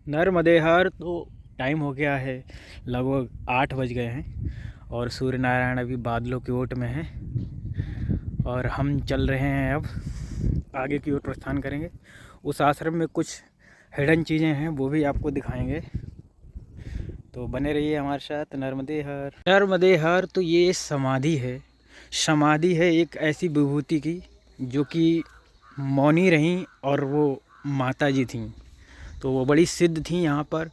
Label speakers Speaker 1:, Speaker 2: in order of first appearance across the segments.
Speaker 1: नर्मदे हर। तो टाइम हो गया है, लगभग 8 बज गए हैं और सूर्य नारायण अभी बादलों की ओट में है और हम चल रहे हैं अब आगे की ओर प्रस्थान करेंगे। उस आश्रम में कुछ हिडन चीज़ें हैं, वो भी आपको दिखाएंगे, तो बने रहिए हमारे साथ। नर्मदे हर। नर्मदे हर तो ये समाधि है। समाधि है एक ऐसी विभूति की जो कि मौनी रहीं और वो माता जी थीं, तो वो बड़ी सिद्ध थी यहाँ पर।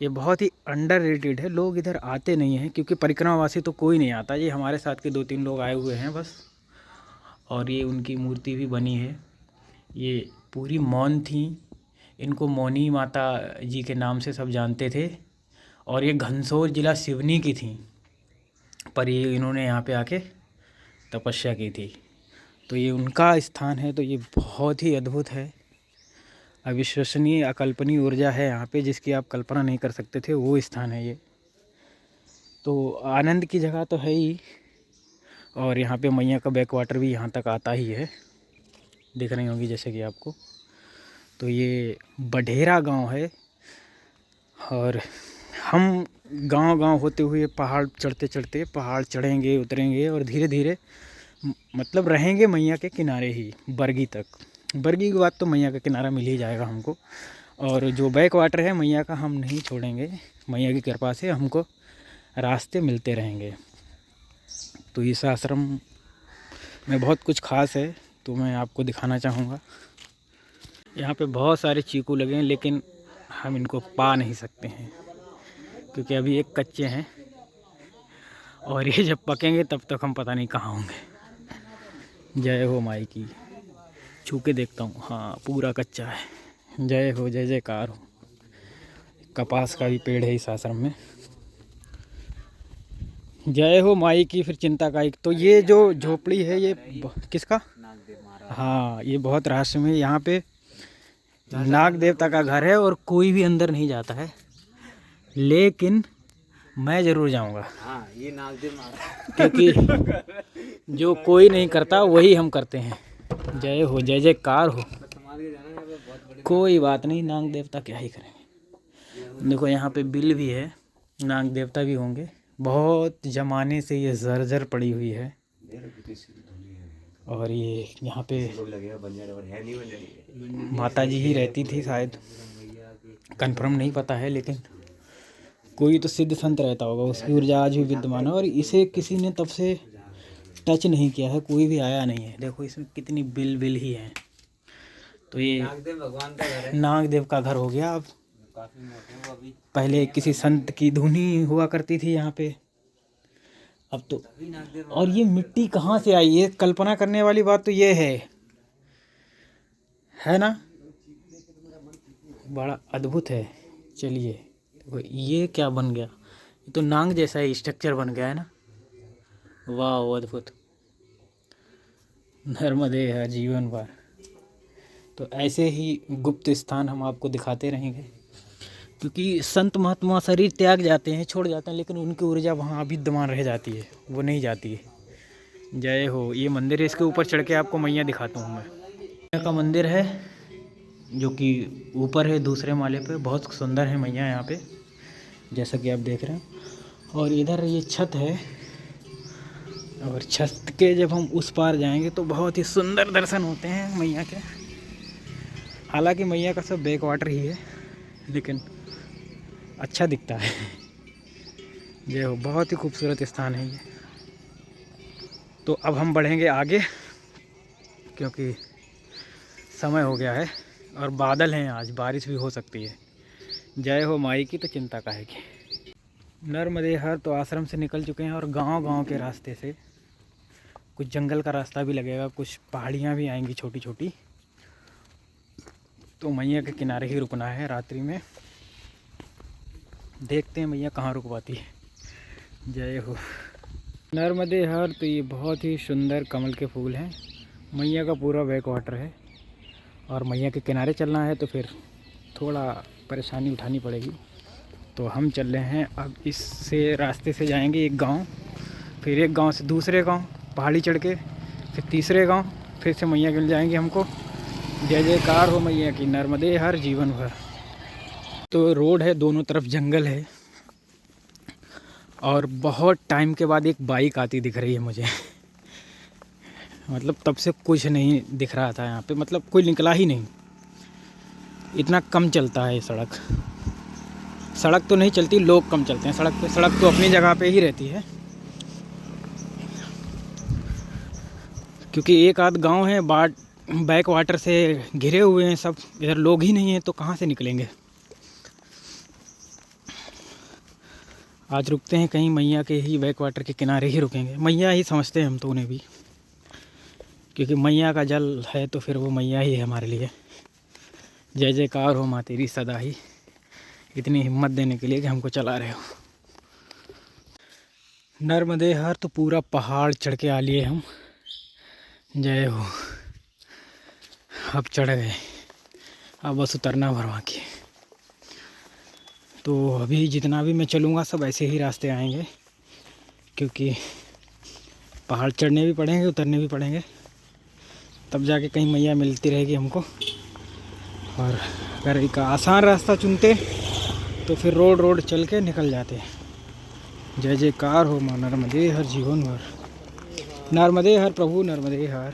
Speaker 1: ये बहुत ही अंडररेटेड है, लोग इधर आते नहीं हैं क्योंकि परिक्रमावासी तो कोई नहीं आता। ये हमारे साथ के 2-3 लोग आए हुए हैं बस। और ये उनकी मूर्ति भी बनी है। ये पूरी मौन थी, इनको मौनी माता जी के नाम से सब जानते थे। और ये घनसोर जिला सिवनी की थी, पर ये इन्होंने यहाँ पे आके तपस्या की थी। तो ये उनका स्थान है, तो ये बहुत ही अद्भुत है। अविश्वसनीय अकल्पनीय ऊर्जा है यहाँ पे, जिसकी आप कल्पना नहीं कर सकते थे, वो स्थान है ये। तो आनंद की जगह तो है ही। और यहाँ पे मैया का बैक वाटर भी यहाँ तक आता ही है, दिख रही होगी जैसे कि आपको। तो ये बढेरा गांव है और हम गांव होते हुए पहाड़ चढ़ते चढ़ते पहाड़ चढ़ेंगे उतरेंगे और धीरे धीरे मतलब रहेंगे मैया के किनारे ही, बरगी तक। बरगी के बाद तो मैया का किनारा मिल ही जाएगा हमको। और जो बैक वाटर है मैया का, हम नहीं छोड़ेंगे। मैया की कृपा से हमको रास्ते मिलते रहेंगे। तो इस आश्रम में बहुत कुछ ख़ास है, तो मैं आपको दिखाना चाहूँगा। यहाँ पे बहुत सारे चीकू लगे हैं, लेकिन हम इनको पा नहीं सकते हैं क्योंकि अभी एक कच्चे हैं और ये जब पकेंगे तब तक हम पता नहीं कहाँ होंगे। जय हो माई की। छू के देखता हूँ, हाँ पूरा कच्चा है। जय हो, जय जयकार हो। कपास का भी पेड़ है इस आश्रम में। जय हो माई की। फिर चिंता का एक, तो ये जो झोपड़ी है ये किसका? हाँ, ये बहुत रहस्यमय। यहाँ पे नाग देवता का घर है और कोई भी अंदर नहीं जाता है, लेकिन मैं ज़रूर जाऊँगा। हाँ, ये नागदेव क्योंकि जो कोई नहीं करता वही हम करते हैं। जय हो, जय जयकार हो। कोई बात नहीं, नाग देवता क्या ही करेंगे। देखो यहाँ पे बिल भी है, नाग देवता भी होंगे। बहुत ज़माने से ये जर्जर पड़ी हुई है और ये यहाँ पे माता जी ही रहती थी शायद, कंफर्म नहीं पता है, लेकिन कोई तो सिद्ध संत रहता होगा, उसकी ऊर्जा आज भी विद्यमान है। और इसे किसी ने तब से टच नहीं किया है, कोई भी आया नहीं है। देखो इसमें कितनी बिल ही है। तो ये नागदेव भगवान का घर है, नागदेव का घर हो गया अब। पहले किसी संत की धुनी हुआ करती थी यहाँ पे, अब तो। और ये मिट्टी कहाँ से आई, ये कल्पना करने वाली बात तो ये है ना, बड़ा अद्भुत है। चलिए, देखो ये क्या बन गया, ये तो नांग जैसा ही स्ट्रक्चर बन गया है ना। वाह, अद्भुत। नर्मदे है जीवन भर। तो ऐसे ही गुप्त स्थान हम आपको दिखाते रहेंगे, क्योंकि संत महात्मा शरीर त्याग जाते हैं, छोड़ जाते हैं, लेकिन उनकी ऊर्जा वहाँ विद्यमान रह जाती है, वो नहीं जाती है। जय हो। ये मंदिर है, इसके ऊपर चढ़ के आपको मैया दिखाता हूँ मैं। मैया का मंदिर है जो कि ऊपर है, दूसरे माले पे। बहुत सुंदर है मैया यहाँ पे, जैसा कि आप देख रहे हैं। और इधर ये छत है, और छत के जब हम उस पार जाएंगे तो बहुत ही सुंदर दर्शन होते हैं मैया के। हालांकि मैया का सब बैक वाटर ही है, लेकिन अच्छा दिखता है। ये हो, बहुत ही खूबसूरत स्थान है ये। तो अब हम बढ़ेंगे आगे, क्योंकि समय हो गया है और बादल हैं, आज बारिश भी हो सकती है। जय हो माई की। तो चिंता काहे की। नर्मदे हर तो आश्रम से निकल चुके हैं और गांव के रास्ते से कुछ जंगल का रास्ता भी लगेगा, कुछ पहाड़ियाँ भी आएंगी छोटी छोटी। तो मैया के किनारे ही रुकना है रात्रि में। देखते हैं मैया कहाँ रुकवाती है। जय हो। नर्मदे हर तो ये बहुत ही सुंदर कमल के फूल हैं। मैया का पूरा बैक वाटर है और मैया के किनारे चलना है तो फिर थोड़ा परेशानी उठानी पड़ेगी। तो हम चल रहे हैं अब, इससे रास्ते से जाएंगे एक गांव, फिर एक गांव से दूसरे गांव पहाड़ी चढ़ के, फिर तीसरे गांव, फिर से मैया मिल जाएंगे हमको। जय जयकार हो मैया की। नर्मदे हर जीवन भर। तो रोड है, दोनों तरफ जंगल है और बहुत टाइम के बाद एक बाइक आती दिख रही है मुझे। मतलब तब से कुछ नहीं दिख रहा था यहाँ पे, मतलब कोई निकला ही नहीं, इतना कम चलता है सड़क। सड़क तो नहीं चलती, लोग कम चलते हैं सड़क पे। सड़क तो अपनी जगह पे ही रहती है, क्योंकि एक आध गांव है बैक वाटर से घिरे हुए हैं सब, इधर लोग ही नहीं हैं तो कहाँ से निकलेंगे। आज रुकते हैं कहीं मैया के ही बैक वाटर के किनारे ही रुकेंगे। मैया ही समझते हैं हम तो उन्हें भी, क्योंकि मैया का जल है तो फिर वो मैया ही है हमारे लिए। जय जयकार हो माँ तेरी सदा ही, इतनी हिम्मत देने के लिए कि हमको चला रहे हो। नर्मदे हर तो पूरा पहाड़ चढ़ के आ लिए हम। जय हो। अब चढ़ गए, अब बस उतरना भरवा के। तो अभी जितना भी मैं चलूँगा सब ऐसे ही रास्ते आएंगे, क्योंकि पहाड़ चढ़ने भी पड़ेंगे उतरने भी पड़ेंगे, तब जाके कहीं मैया मिलती रहेगी हमको। और अगर एक आसान रास्ता चुनते तो फिर रोड चल के निकल जाते। जय जयकार हो माँ नर्मदे हर जीवन भर। नर्मदे हर प्रभु नर्मदे हर।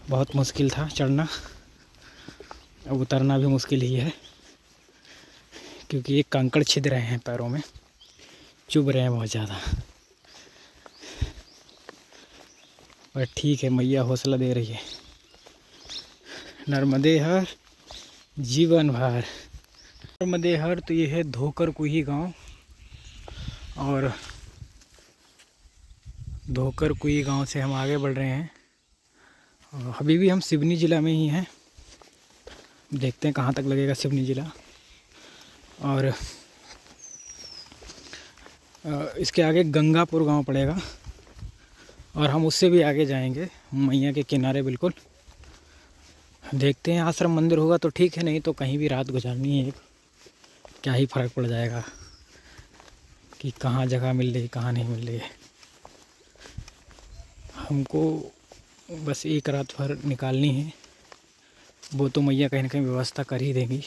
Speaker 1: बहुत मुश्किल था चढ़ना, अब उतरना भी मुश्किल ही है, क्योंकि ये कंकड़ छिद रहे हैं पैरों में, चुभ रहे हैं बहुत ज़्यादा। पर ठीक है, मैया हौसला दे रही है। नर्मदे हर जीवन भर। नर्मदे हर तो ये है धोकर कुही गांव, और धोकर कुही गांव से हम आगे बढ़ रहे हैं। और अभी भी हम सिवनी ज़िला में ही हैं, देखते हैं कहाँ तक लगेगा सिवनी ज़िला। और इसके आगे गंगापुर गांव पड़ेगा, और हम उससे भी आगे जाएंगे मैया के किनारे बिल्कुल। देखते हैं, आश्रम मंदिर होगा तो ठीक है, नहीं तो कहीं भी रात गुजारनी है। क्या ही फ़र्क पड़ जाएगा कि कहाँ जगह मिल रही कहाँ नहीं मिल रही है। हमको बस एक रात भर निकालनी है, वो तो मैया कहीं ना कहीं व्यवस्था कर ही देगी।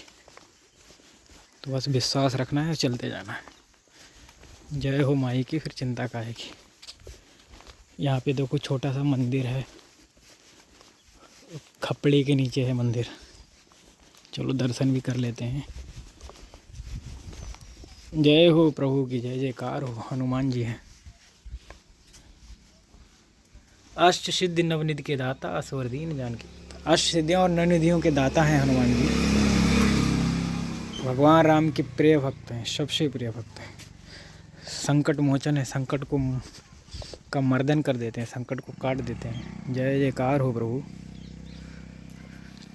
Speaker 1: तो बस विश्वास रखना है, चलते जाना है। जय हो माई की, फिर चिंता काहे की। यहाँ पे देखो छोटा सा मंदिर है, खपड़े के नीचे है मंदिर। चलो दर्शन भी कर लेते हैं। जय हो प्रभु की, जय जयकार हो। हनुमान जी हैं, अष्ट सिद्धि नवनिधि के दाता, असवरदीन जानकी। अष्ट सिद्धियों और नवनिधियों के दाता हैं हनुमान जी। भगवान राम के प्रिय भक्त हैं, सबसे प्रिय भक्त हैं। संकट मोचन है, संकट को का मर्दन कर देते हैं, संकट को काट देते हैं। जय जयकार हो प्रभु।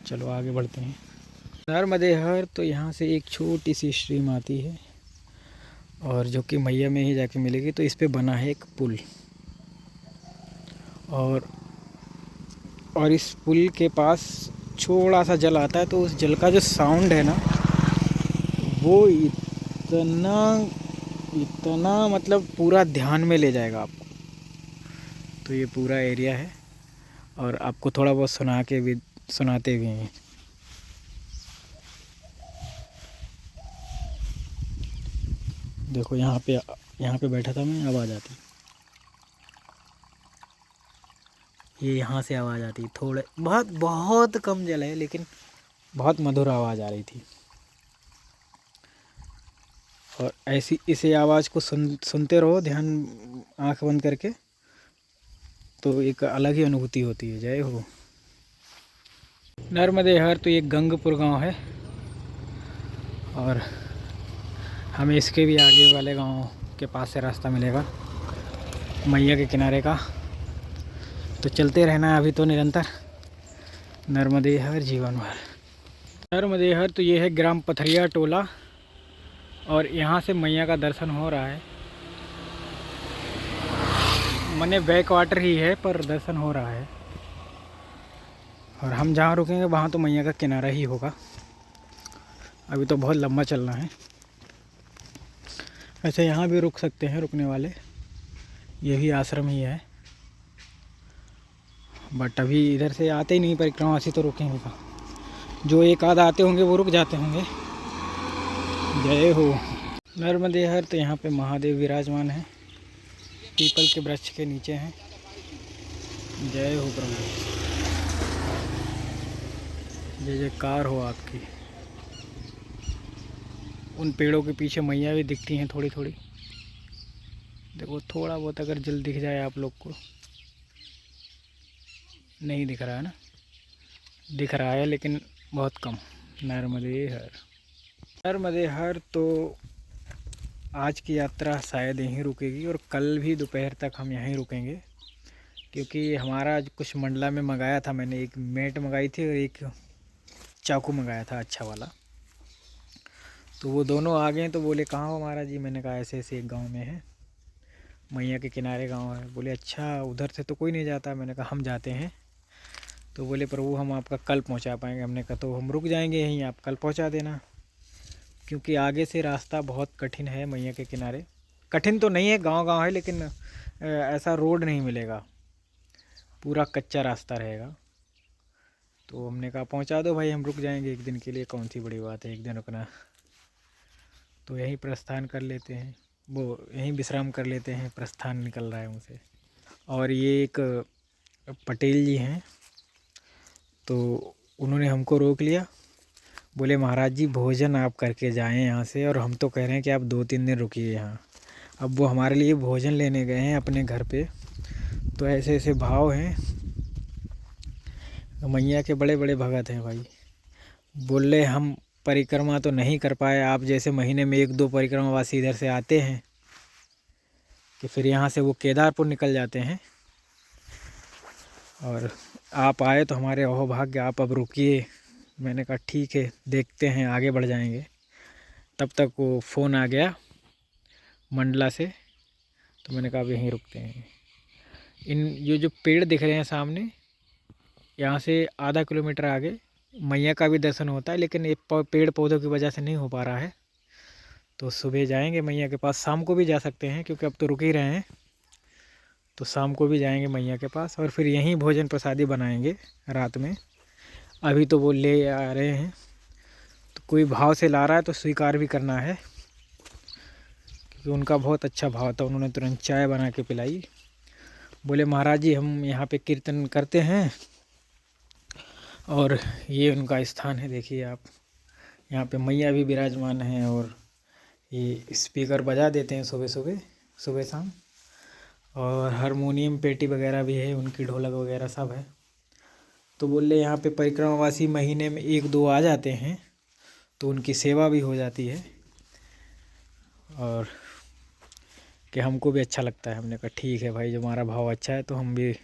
Speaker 1: चलो आगे बढ़ते हैं। नर्मदे हर तो यहाँ से एक छोटी सी स्ट्रीम आती है, और जो कि मैया में ही जाके मिलेगी। तो इस पे बना है एक पुल, और इस पुल के पास थोड़ा सा जल आता है। तो उस जल का जो साउंड है ना, वो इतना मतलब पूरा ध्यान में ले जाएगा आपको। तो ये पूरा एरिया है, और आपको थोड़ा बहुत सुनाते भी हैं। देखो यहाँ पे बैठा था मैं, आवाज़ आती, ये यहाँ से आवाज़ आती, थोड़े बहुत कम जल है, लेकिन बहुत मधुर आवाज़ आ रही थी। और ऐसी इसे आवाज़ को सुनते रहो, ध्यान आँख बंद करके, तो एक अलग ही अनुभूति होती है। जय हो। नर्मदे हर तो ये गंगपुर गांव है, और हमें इसके भी आगे वाले गांव के पास से रास्ता मिलेगा मैया के किनारे का। तो चलते रहना है अभी तो निरंतर। नर्मदे हर जीवन भर। नर्मदे हर तो ये है ग्राम पथरिया टोला, और यहाँ से मैया का दर्शन हो रहा है। मने बैक वाटर ही है, पर दर्शन हो रहा है। और हम जहाँ रुकेंगे वहाँ तो मैया का किनारा ही होगा। अभी तो बहुत लंबा चलना है। ऐसे यहाँ भी रुक सकते हैं रुकने वाले, ये भी आश्रम ही है। बट अभी इधर से आते ही नहीं परिक्रमावासी, तो रुकेंगे कहाँ। जो एक आध आते होंगे वो रुक जाते होंगे, जय हो नर्मदे हर। तो यहाँ पे महादेव विराजमान है, पीपल के वृक्ष के नीचे हैं। जय हो प्रभु, जय जयकार हो आपकी। उन पेड़ों के पीछे मैया भी दिखती हैं थोड़ी थोड़ी। देखो थोड़ा बहुत अगर जल दिख जाए आप लोग को। नहीं दिख रहा है ना? दिख रहा है लेकिन बहुत कम। नर्मदे हर, नर्मदे हर। तो आज की यात्रा शायद यहीं रुकेगी और कल भी दोपहर तक हम यहीं रुकेंगे, क्योंकि हमारा कुछ मंडला में मंगाया था। मैंने एक मैट मंगाई थी और एक चाकू मंगाया था अच्छा वाला। तो वो दोनों आ गए। तो बोले कहाँ हो महाराज जी? मैंने कहा ऐसे ऐसे एक गांव में है, मैया के किनारे गांव है। बोले अच्छा, उधर से तो कोई नहीं जाता। मैंने कहा हम जाते हैं। तो बोले प्रभु हम आपका कल पहुंचा पाएंगे। हमने कहा तो हम रुक जाएंगे यहीं, आप कल पहुंचा देना, क्योंकि आगे से रास्ता बहुत कठिन है मैया के किनारे। कठिन तो नहीं है, गांव गांव है, लेकिन ऐसा रोड नहीं मिलेगा, पूरा कच्चा रास्ता रहेगा। तो हमने कहा पहुंचा दो भाई, हम रुक जाएंगे एक दिन के लिए, कौन सी बड़ी बात है एक दिन रुकना। तो यहीं प्रस्थान कर लेते हैं, वो यहीं विश्राम कर लेते हैं। प्रस्थान निकल रहा है मुझसे। और ये एक पटेल जी हैं, तो उन्होंने हमको रोक लिया। बोले महाराज जी भोजन आप करके जाएं यहाँ से, और हम तो कह रहे हैं कि आप 2-3 दिन रुकिए यहाँ। अब वो हमारे लिए भोजन लेने गए हैं अपने घर पे। तो ऐसे ऐसे भाव हैं। मैया के बड़े बड़े भगत हैं भाई। बोले हम परिक्रमा तो नहीं कर पाए, आप जैसे महीने में 1-2 परिक्रमावासी इधर से आते हैं कि फिर यहाँ से वो केदारपुर निकल जाते हैं, और आप आए तो हमारे अहोभाग्य, आप अब रुकिए। मैंने कहा ठीक है, देखते हैं, आगे बढ़ जाएंगे। तब तक वो फ़ोन आ गया मंडला से। तो मैंने कहा अब यहीं रुकते हैं। ये जो पेड़ दिख रहे हैं सामने, यहाँ से आधा किलोमीटर आगे मैया का भी दर्शन होता है, लेकिन ये पेड़ पौधों की वजह से नहीं हो पा रहा है। तो सुबह जाएंगे मैया के पास, शाम को भी जा सकते हैं क्योंकि अब तो रुक ही रहे हैं। तो शाम को भी जाएंगे मैया के पास, और फिर यहीं भोजन प्रसादी बनाएंगे रात में। अभी तो वो ले आ रहे हैं, तो कोई भाव से ला रहा है तो स्वीकार भी करना है, क्योंकि उनका बहुत अच्छा भाव था। उन्होंने तुरंत चाय बना के पिलाई। बोले महाराज जी हम यहाँ पे कीर्तन करते हैं, और ये उनका स्थान है। देखिए आप, यहाँ पे मैया भी विराजमान हैं, और ये स्पीकर बजा देते हैं सुबह सुबह, सुबह शाम। और हारमोनियम पेटी वगैरह भी है उनकी, ढोलक वगैरह सब है। तो बोले यहाँ पे परिक्रमावासी महीने में 1-2 आ जाते हैं, तो उनकी सेवा भी हो जाती है, और कि हमको भी अच्छा लगता है। हमने कहा ठीक है भाई, जो हमारा भाव अच्छा है तो हम भी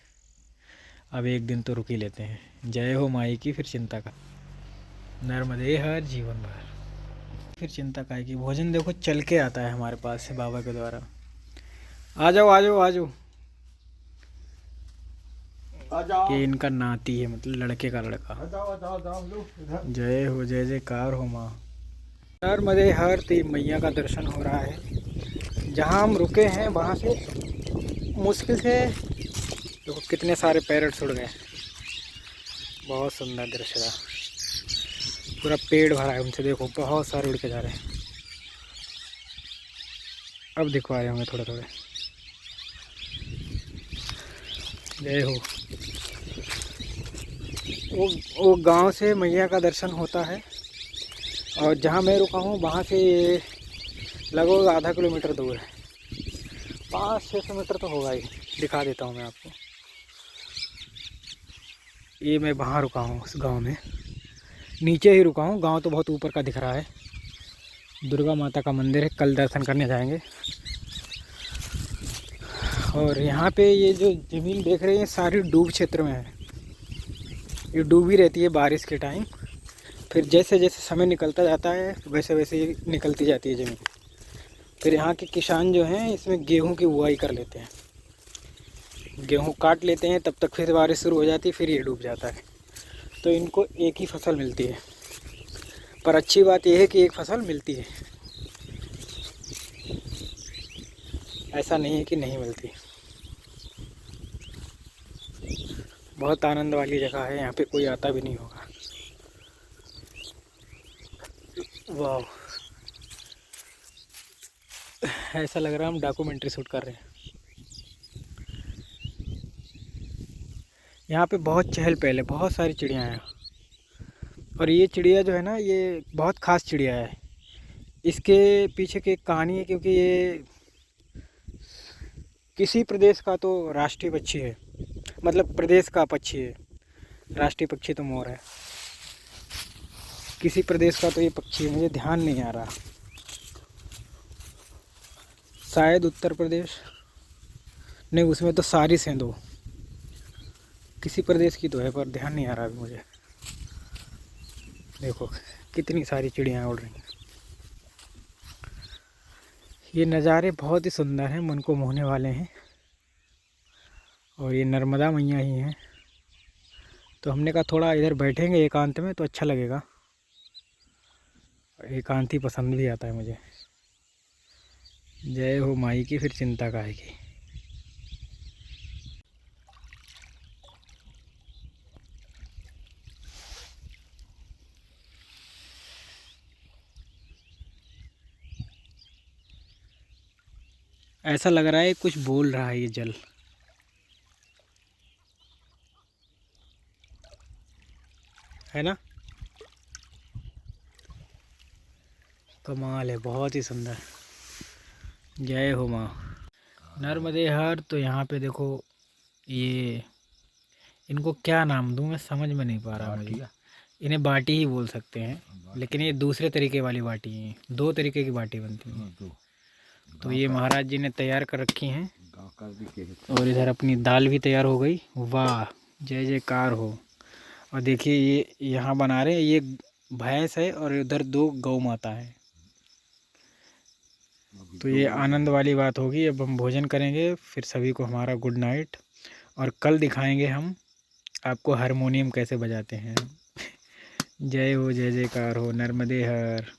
Speaker 1: अब एक दिन तो रुक ही लेते हैं। जय हो माई की, फिर चिंता का। नर्मदे हर जीवन भर, फिर चिंता का की। भोजन देखो चल के आता है हमारे पास से बाबा के द्वारा। आ जाओ आ जाओ आ जाओ। कि इनका नाती है, मतलब लड़के का लड़का। जय हो, जय जयकार हो माँ। नर्मदे हर। तो मैया का दर्शन हो रहा है। जहाँ हम रुके हैं वहाँ से मुश्किल से देखो कितने सारे पैरट उड़ गए। बहुत सुंदर दृश्य था, पूरा पेड़ भरा है उनसे। देखो बहुत सारे उड़ के जा रहे हैं। अब देखो आ रहे होंगे थोड़े थोड़े। जय हो। वो गांव से मैया का दर्शन होता है, और जहाँ मैं रुका हूँ वहाँ से लगभग आधा किलोमीटर दूर है। 500-600 मीटर तो होगा ही। दिखा देता हूँ मैं आपको। ये मैं वहाँ रुका हूँ उस गांव में, नीचे ही रुका हूँ। गांव तो बहुत ऊपर का दिख रहा है। दुर्गा माता का मंदिर है, कल दर्शन करने जाएंगे। और यहाँ पे ये जो ज़मीन देख रहे हैं सारी डूब क्षेत्र में है। ये डूबी रहती है बारिश के टाइम, फिर जैसे जैसे समय निकलता जाता है वैसे वैसे ये निकलती जाती है ज़मीन। फिर यहाँ के किसान जो हैं इसमें गेहूँ की बुआई कर लेते हैं। गेहूँ काट लेते हैं, तब तक फिर बारिश शुरू हो जाती है, फिर ये डूब जाता है। तो इनको एक ही फसल मिलती है, पर अच्छी बात यह है कि एक फसल मिलती है, ऐसा नहीं है कि नहीं मिलती। बहुत आनंद वाली जगह है, यहाँ पे कोई आता भी नहीं होगा। वाह, ऐसा लग रहा है हम डॉक्यूमेंट्री शूट कर रहे हैं। यहाँ पे बहुत चहल पहल है, बहुत सारी चिड़िया हैं। और ये चिड़िया जो है ना, ये बहुत ख़ास चिड़िया है। इसके पीछे की एक कहानी है, क्योंकि ये किसी प्रदेश का तो राष्ट्रीय पक्षी है, मतलब प्रदेश का पक्षी है। राष्ट्रीय पक्षी तो मोर है, किसी प्रदेश का तो ये पक्षी है, मुझे ध्यान नहीं आ रहा। शायद उत्तर प्रदेश, नहीं उसमें तो सारिस हैं दो, किसी प्रदेश की तो है पर ध्यान नहीं आ रहा अभी मुझे। देखो कितनी सारी चिड़ियाँ उड़ रही हैं। ये नज़ारे बहुत ही सुंदर हैं, मन को मोहने वाले हैं। और ये नर्मदा मैया ही हैं, तो हमने कहा थोड़ा इधर बैठेंगे एकांत में तो अच्छा लगेगा। एकांत ही पसंद भी आता है मुझे। जय हो माई की, फिर चिंता काहे की। ऐसा लग रहा है कुछ बोल रहा है ये जल। है ना, कमाल है, बहुत ही सुंदर। जय हो माँ नर्मदे हर। तो यहाँ पे देखो, ये इनको क्या नाम दूँ मैं समझ में नहीं पा रहा मुझे। इन्हें बाटी ही बोल सकते हैं, लेकिन ये दूसरे तरीके वाली बाटी हैं। दो तरीके की बाटी बनती हैं। तो ये महाराज जी ने तैयार कर रखी हैं, और इधर अपनी दाल भी तैयार हो गई। वाह, जय जयकार हो। और देखिए ये यहाँ बना रहे हैं, ये भैंस है और उधर दो गौ माता है। तो ये आनंद वाली बात होगी। अब हम भोजन करेंगे, फिर सभी को हमारा गुड नाइट। और कल दिखाएंगे हम आपको हारमोनियम कैसे बजाते हैं। जय हो, जय जयकार हो, नर्मदे हर।